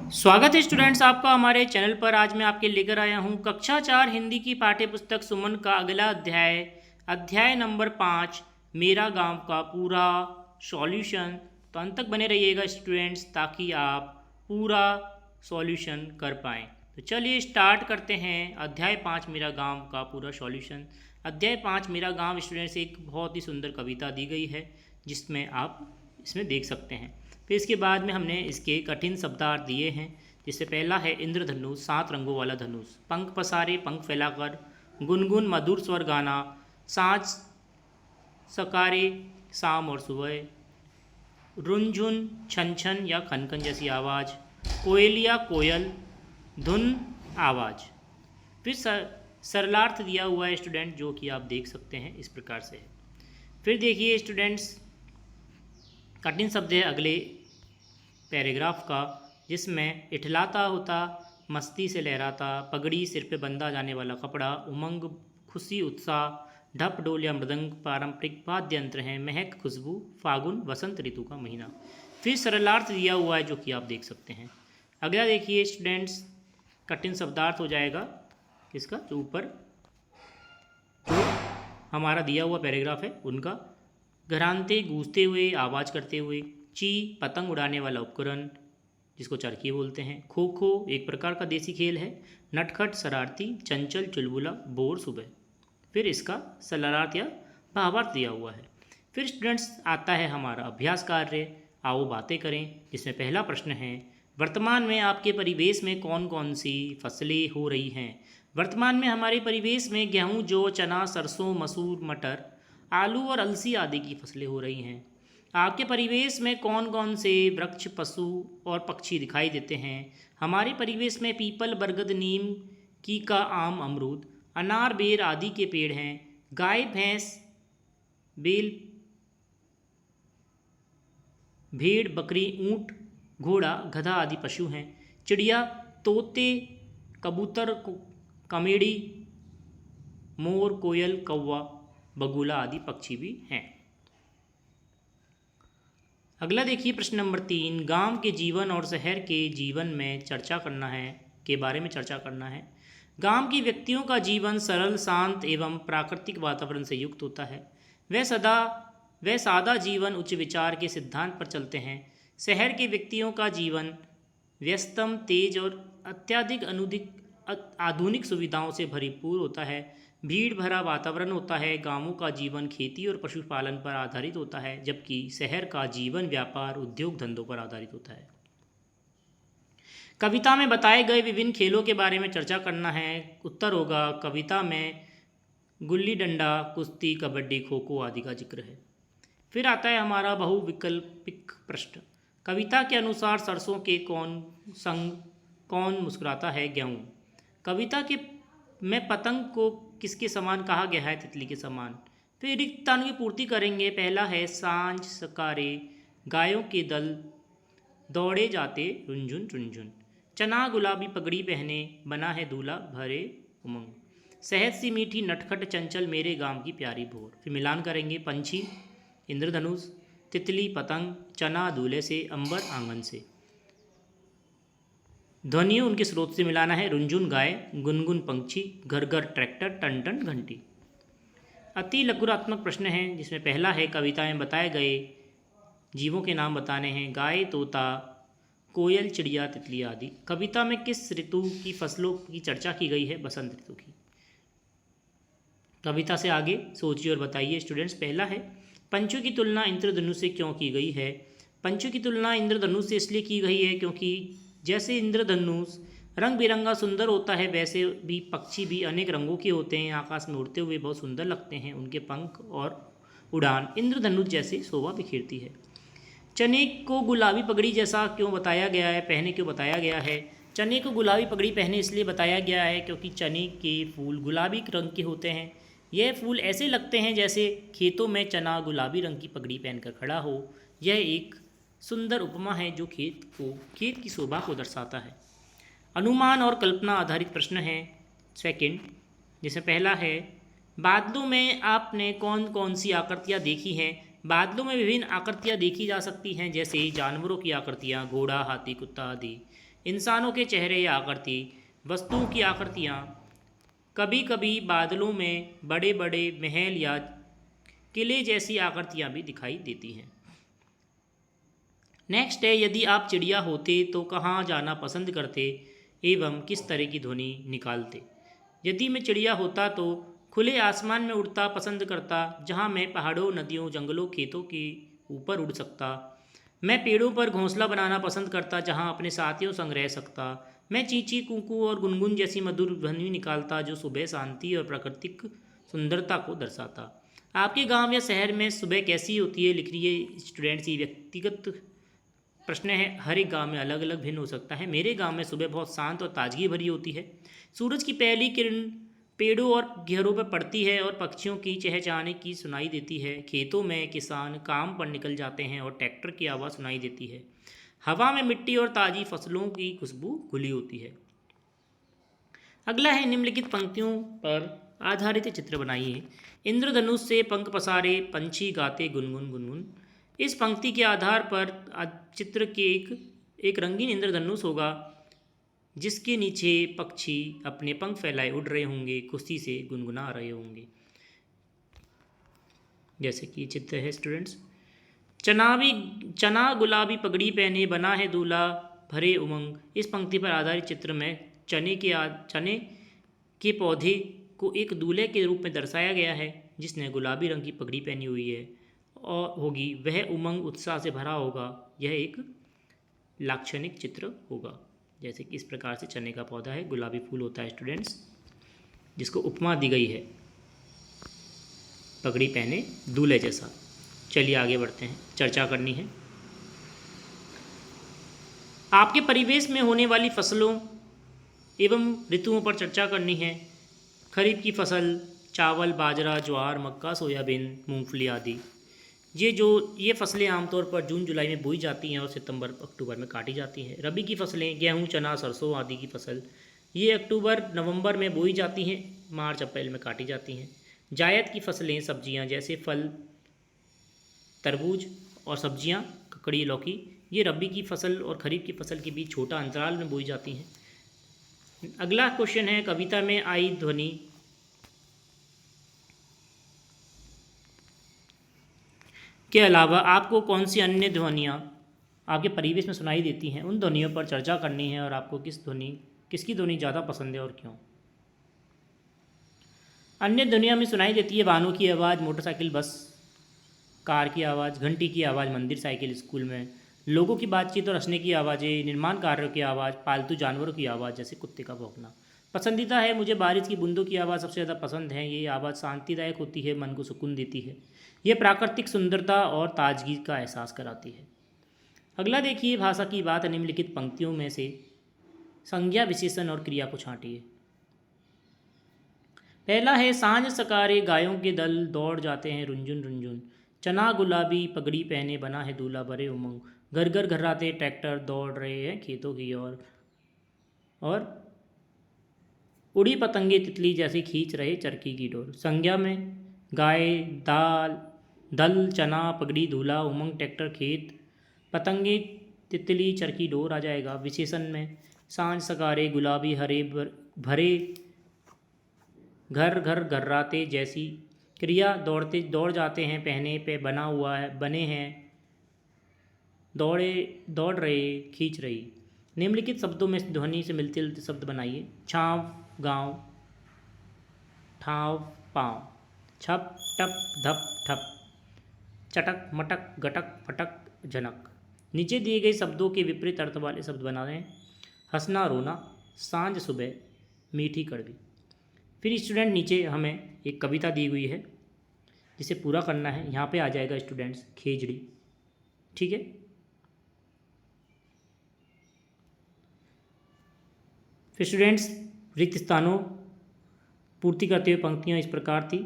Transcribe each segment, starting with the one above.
स्वागत है स्टूडेंट्स आपका हमारे चैनल पर। आज मैं आपके लेकर आया हूँ कक्षा 4 हिंदी की पाठ्य पुस्तक सुमन का अगला अध्याय अध्याय नंबर 5 मेरा गांव का पूरा सॉल्यूशन। तो अंत तक बने रहिएगा स्टूडेंट्स ताकि आप पूरा सॉल्यूशन कर पाएँ। तो चलिए स्टार्ट करते हैं अध्याय 5 मेरा गांव का पूरा सॉल्यूशन। अध्याय 5 मेरा गांव स्टूडेंट्स एक बहुत ही सुंदर कविता दी गई है जिसमें आप इसमें देख सकते हैं। फिर इसके बाद में हमने इसके कठिन शब्दार्थ दिए हैं, जिससे पहला है इंद्रधनुष, 7 रंगों वाला धनुष, पंख पसारे पंख फैलाकर, गुनगुन मधुर स्वर गाना, सांझ सकारे शाम और सुबह, रुनझुन छन छन या खनखन जैसी आवाज़, कोयलिया कोयल धुन आवाज़। फिर सरलार्थ दिया हुआ है स्टूडेंट, जो कि आप देख सकते हैं इस प्रकार से है। फिर देखिए स्टूडेंट्स कठिन शब्द है अगले पैराग्राफ का, जिसमें इठलाता होता, मस्ती से लहराता, पगड़ी सिर पे बंधा जाने वाला कपड़ा, उमंग खुशी उत्साह, ढप ढोल या मृदंग पारंपरिक वाद्य यंत्र हैं, महक खुशबू, फागुन वसंत ऋतु का महीना। फिर सरलार्थ दिया हुआ है जो कि आप देख सकते हैं। अगला देखिए स्टूडेंट्स कठिन शब्दार्थ हो जाएगा इसका, जो ऊपर जो हमारा दिया हुआ पैराग्राफ है उनका। घरानते गूंजते हुए आवाज़ करते हुए, ची पतंग उड़ाने वाला उपकरण जिसको चरखी बोलते हैं, खो खो एक प्रकार का देसी खेल है, नटखट शरारती, चंचल चुलबुला, बोर सुबह। फिर इसका सरलार्थ या भावार्थ दिया हुआ है। फिर स्टूडेंट्स आता है हमारा अभ्यास कार्य, आओ बातें करें, जिसमें पहला प्रश्न है वर्तमान में आपके परिवेश में कौन कौन सी फसलें हो रही हैं। वर्तमान में हमारे परिवेश में गेहूँ, जौ, चना, सरसों, मसूर, मटर, आलू और अलसी आदि की फसलें हो रही हैं। आपके परिवेश में कौन कौन से वृक्ष, पशु और पक्षी दिखाई देते हैं। हमारे परिवेश में पीपल, बरगद, नीम, कीका, आम, अमरूद, अनार, बेर आदि के पेड़ हैं। गाय, भैंस, बैल, भेड़, बकरी, ऊंट, घोड़ा, गधा आदि पशु हैं। चिड़िया, तोते, कबूतर, कमेड़ी, मोर, कोयल, कौवा, बगुला आदि पक्षी भी हैं। अगला देखिए प्रश्न नंबर 3, गांव के जीवन और शहर के जीवन में चर्चा करना है, के बारे में चर्चा करना है। गांव के व्यक्तियों का जीवन सरल, शांत एवं प्राकृतिक वातावरण से युक्त होता है। वह सादा जीवन उच्च विचार के सिद्धांत पर चलते हैं। शहर के व्यक्तियों का जीवन व्यस्तम, तेज और अत्यधिक आधुनिक सुविधाओं से भरपूर होता है। भीड़ भरा वातावरण होता है। गांवों का जीवन खेती और पशुपालन पर आधारित होता है, जबकि शहर का जीवन व्यापार, उद्योग धंधों पर आधारित होता है। कविता में बताए गए विभिन्न खेलों के बारे में चर्चा करना है। उत्तर होगा कविता में गुल्ली डंडा, कुश्ती, कबड्डी, खो खो आदि का जिक्र है। फिर आता है हमारा बहुविकल्पिक प्रश्न, कविता के अनुसार सरसों के संग कौन मुस्कुराता है। गेहूँ। कविता के में पतंग को किसके समान कहा गया है। तितली के समान। फिर रिक्त स्थान की पूर्ति करेंगे। पहला है सांझ सकारे गायों के दल दौड़े जाते रुंझुन रुंझुन, चना गुलाबी पगड़ी पहने बना है दूल्हा भरे उमंग, शहद सी मीठी नटखट चंचल मेरे गांव की प्यारी भोर। फिर मिलान करेंगे। पंछी इंद्रधनुष, तितली पतंग, चना दूल्हे से, अंबर आंगन से। ध्वनियों उनके स्रोत से मिलाना है। रुंझुन गाय, गुनगुन पंछी, घर घर ट्रैक्टर, टन टन घंटी। अति लघुरात्मक प्रश्न है, जिसमें पहला है कविता में बताए गए जीवों के नाम बताने हैं। गाय, तोता, कोयल, चिड़िया, तितली आदि। कविता में किस ऋतु की फसलों की चर्चा की गई है। बसंत ऋतु की। कविता से आगे सोचिए और बताइए स्टूडेंट्स। पहला है पंछियों की तुलना इंद्रधनुष से क्यों की गई है। पंछियों की तुलना इंद्रधनुष से इसलिए की गई है क्योंकि जैसे इंद्रधनुष रंग बिरंगा सुंदर होता है, वैसे भी पक्षी भी अनेक रंगों के होते हैं। आकाश में उड़ते हुए बहुत सुंदर लगते हैं। उनके पंख और उड़ान इंद्रधनुष जैसे शोभा बिखेरती है। चने को गुलाबी पगड़ी जैसा क्यों बताया गया है, पहने क्यों बताया गया है। चने को गुलाबी पगड़ी पहने इसलिए बताया गया है क्योंकि चने के फूल गुलाबी रंग के होते हैं। यह फूल ऐसे लगते हैं जैसे खेतों में चना गुलाबी रंग की पगड़ी पहनकर खड़ा हो। यह एक सुंदर उपमा है जो खेत की शोभा को दर्शाता है। अनुमान और कल्पना आधारित प्रश्न है सेकंड, जिसमें पहला है बादलों में आपने कौन कौन सी आकृतियाँ देखी हैं। बादलों में विभिन्न आकृतियाँ देखी जा सकती हैं, जैसे जानवरों की आकृतियाँ, घोड़ा, हाथी, कुत्ता आदि। इंसानों के चेहरे या आकृति, वस्तुओं की आकृतियाँ, कभी कभी बादलों में बड़े बड़े महल या किले जैसी आकृतियाँ भी दिखाई देती हैं। नेक्स्ट है, यदि आप चिड़िया होते तो कहाँ जाना पसंद करते एवं किस तरह की ध्वनि निकालते। यदि मैं चिड़िया होता तो खुले आसमान में उड़ता पसंद करता, जहाँ मैं पहाड़ों, नदियों, जंगलों, खेतों के ऊपर उड़ सकता। मैं पेड़ों पर घोंसला बनाना पसंद करता, जहाँ अपने साथियों संग रह सकता। मैं चींची, कूकू और गुनगुन जैसी मधुर ध्वनि निकालता, जो सुबह शांति और प्राकृतिक सुंदरता को दर्शाता। आपके गांव या शहर में सुबह कैसी होती है, लिख रही है स्टूडेंट्स। ये व्यक्तिगत प्रश्न है, हर एक गांव में अलग अलग भिन्न हो सकता है। मेरे गांव में सुबह बहुत शांत और ताजगी भरी होती है। सूरज की पहली किरण पेड़ों और घरों पर पड़ती है और पक्षियों की चहचहाने की सुनाई देती है। खेतों में किसान काम पर निकल जाते हैं और ट्रैक्टर की आवाज़ सुनाई देती है। हवा में मिट्टी और ताज़ी फसलों की खुशबू घुली होती है। अगला है, निम्नलिखित पंक्तियों पर आधारित चित्र बनाइए। इंद्रधनुष से पंख पसारे पंछी गाते गुनगुन गुनगुन। इस पंक्ति के आधार पर चित्र के एक रंगीन इंद्रधनुष होगा, जिसके नीचे पक्षी अपने पंख फैलाए उड़ रहे होंगे, खुशी से गुनगुना रहे होंगे। जैसे कि चित्र है स्टूडेंट्स। चना गुलाबी पगड़ी पहने बना है दूल्हा भरे उमंग। इस पंक्ति पर आधारित चित्र में चने के पौधे को एक दूल्हे के रूप में दर्शाया गया है, जिसने गुलाबी रंग की पगड़ी पहनी हुई है और होगी। वह उमंग उत्साह से भरा होगा। यह एक लाक्षणिक चित्र होगा। जैसे कि इस प्रकार से चने का पौधा है, गुलाबी फूल होता है स्टूडेंट्स, जिसको उपमा दी गई है पगड़ी पहने दूल्हे जैसा। चलिए आगे बढ़ते हैं, चर्चा करनी है। आपके परिवेश में होने वाली फसलों एवं ऋतुओं पर चर्चा करनी है। खरीफ की फसल चावल, बाजरा, ज्वार, मक्का, सोयाबीन, मूंगफली आदि। ये फसलें आमतौर पर जून जुलाई में बोई जाती हैं और सितंबर अक्टूबर में काटी जाती हैं। रबी की फसलें गेहूं, चना, सरसों आदि की फसल ये अक्टूबर नवंबर में बोई जाती हैं, मार्च अप्रैल में काटी जाती हैं। जायद की फसलें सब्जियां जैसे फल, तरबूज और सब्जियां, ककड़ी, लौकी, ये रबी की फसल और खरीफ की फसल के बीच छोटा अंतराल में बोई जाती हैं। अगला क्वेश्चन है, कविता में आई ध्वनि के अलावा आपको कौन सी अन्य ध्वनियाँ आपके परिवेश में सुनाई देती हैं, उन ध्वनियों पर चर्चा करनी है और आपको किसकी ध्वनि ज़्यादा पसंद है और क्यों। अन्य ध्वनियों में सुनाई देती है वाहनों की आवाज़, मोटरसाइकिल, बस, कार की आवाज़, घंटी की आवाज़, मंदिर, साइकिल, स्कूल में, लोगों की बातचीत और हंसने की आवाज़ें, निर्माण कार्यों की आवाज़, पालतू जानवरों की आवाज़ जैसे कुत्ते का भौंकना। पसंदीदा है, मुझे बारिश की बूंदों की आवाज़ सबसे ज़्यादा पसंद है। ये आवाज़ शांतिदायक होती है, मन को सुकून देती है। ये प्राकृतिक सुंदरता और ताजगी का एहसास कराती है। अगला देखिए, भाषा की बात। निम्नलिखित पंक्तियों में से संज्ञा, विशेषण और क्रिया को छांटिए। पहला है, सांझ सकारे गायों के दल दौड़ जाते हैं रुंझुन रुंझुन। चना गुलाबी पगड़ी पहने बना है दूल्हा भरे उमंग। घर घर घर्राते ट्रैक्टर दौड़ रहे हैं खेतों की ओर। और उड़ी पतंगे तितली जैसी खींच रहे चरखी की डोर। संज्ञा में गाय, दल, चना, पगड़ी, दूल्हा, उमंग, ट्रैक्टर, खेत, पतंगे, तितली, चरखी, डोर आ जाएगा। विशेषण में सांझ सकारे गुलाबी हरे भरे घर घर घर्राते जैसी। क्रिया दौड़ जाते हैं, पहने पे बना हुआ है, बने हैं, दौड़ रहे, खींच रही। निम्नलिखित शब्दों में ध्वनि से मिलते जुलते शब्द बनाइए। छाँव, गाँव, ठाव, पाँव, छप, टप, धप, ठप, चटक, मटक, गटक, फटक, झनक। नीचे दिए गए शब्दों के विपरीत अर्थ वाले शब्द बना रहे हैं। हंसना, रोना, सांझ, सुबह, मीठी, कड़वी। फिर स्टूडेंट नीचे हमें एक कविता दी हुई है जिसे पूरा करना है। यहाँ पे आ जाएगा स्टूडेंट्स खेजड़ी। ठीक है, फिर स्टूडेंट्स रिक्त स्थानों पूर्ति करते हुए पंक्तियाँ इस प्रकार थी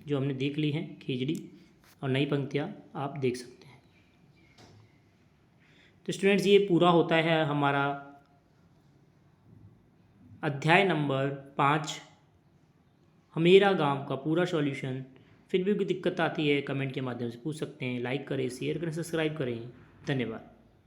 जो हमने देख ली हैं खिचड़ी, और नई पंक्तियाँ आप देख सकते हैं। तो स्टूडेंट्स ये पूरा होता है हमारा अध्याय नंबर 5 हमेरा गांव का पूरा सॉल्यूशन। फिर भी कोई दिक्कत आती है कमेंट के माध्यम से पूछ सकते हैं। लाइक करें, शेयर करें, सब्सक्राइब करें। धन्यवाद।